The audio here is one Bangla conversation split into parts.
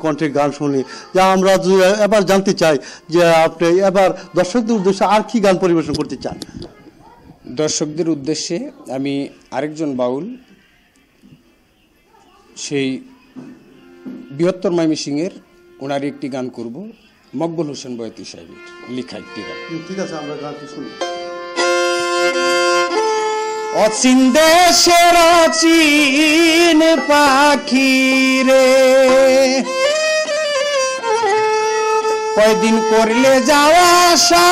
কণ্ঠে গান শুনি, যা আমরা এবার জানতে চাই যে আপনি এবার দর্শকদের উদ্দেশ্যে আর কি গান পরিবেশন করতে চান? দর্শকদের উদ্দেশ্যে আমি আরেকজন বাউল, সেই বৃহত্তর ময়মনসিংহের ওনার একটি গান করব, মকবুল হোসেন বয়াতি সাহেবের লেখা একটি গান। ঠিক আছে, আমরা গানটি শুনি। অচিন দেশের অচিন পাখি রে, কয়দিন করলে যাওয়া আসা,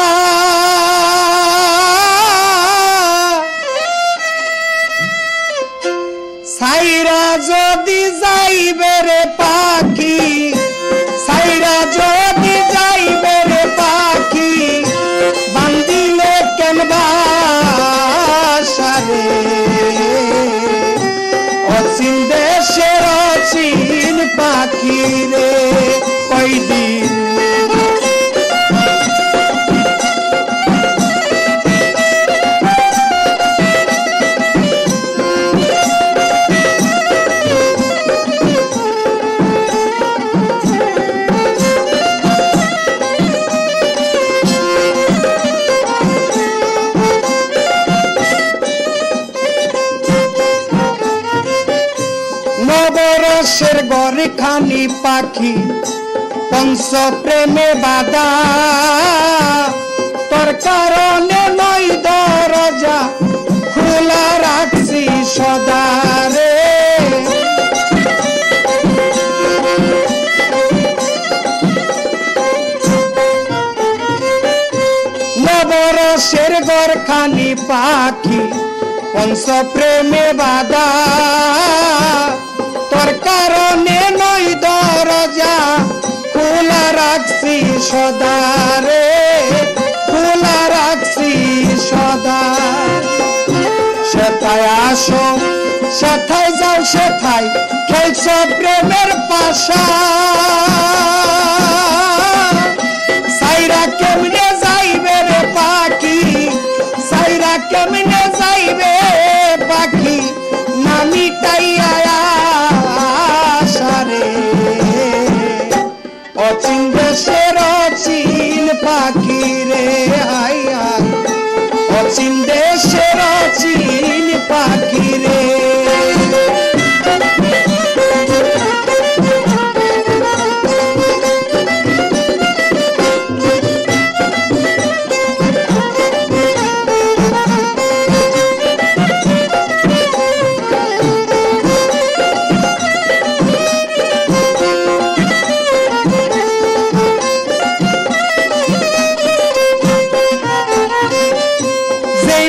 সাইরা যদি যাইবে রে পাখি, সাইরা যদি যাইবে রে পাখি, বান্দিলে কেন বাসা রে। অচিন দেশের অচিন পাখি রে, কয়দিন নবরসের ঘরে খানি পাখি, পঞ্চ প্রেমে বাধা, তোর কারণে নয় দরজা খোলা রাখছি সদা রে। নবরসের ঘর খানি পাখি, পঞ্চ প্রেমে বাধা, তোর কারণে নয় দরজা খোলা রাখছি সদা রে, খোলা রাখছি সদা। সেথায় আসো সেথায় যাও, সেথায় খেলছ প্রেমের পাশা, সাইরা কেমনে যাইবে রে পাখি, সাইরা কেমনে যাইবে পাখি, নামি তাইয়া সারে। অচিন দেশের অচিন পাখি রে, হাই হাই, অচিন দেশের অচিন পাখি রে।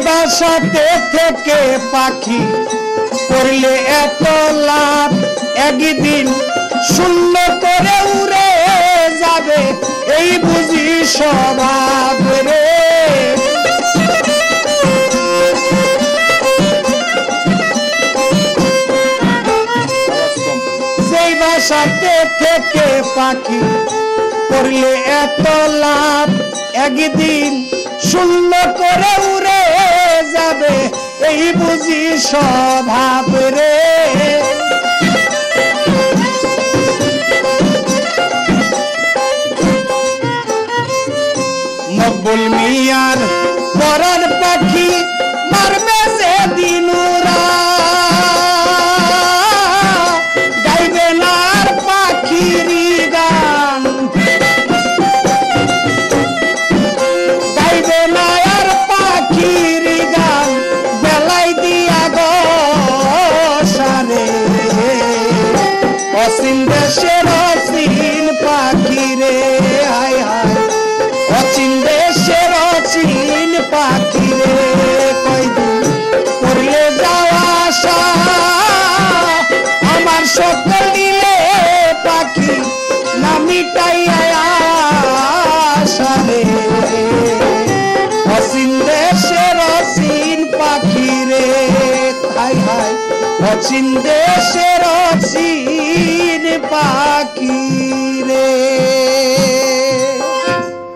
বাসাতে থেকে পাখি করলে এত লাভ, একদিন শূন্য করে উড়ে যাবে, এই বুঝি স্বভাব রে। সেই বাসাতে থেকে পাখি করলে এত লাভ, একদিন শূন্য করে উড়ে যাবে, এই বুঝি স্বভাব রে। মকবুল মিয়ার পরার পাখি মারবে যে দিন উড়া, গাইবে না আর পাখির গান, গাইবে না আর পাখির গান, বেলাই দিয়া গো সারে। অচিন দেশের অচিন পাখি রে, হায় হায়, অচিন দেশের অচিন পাখি রে, কয়দিন করলে যাওয়া আসা, আমার সকল দিলে পাখি নামিটাইয়া সারে। অচিন দেশের অচিন পাখি রে, হায় হায়, অচিন দেশের অচিন পাখি রে।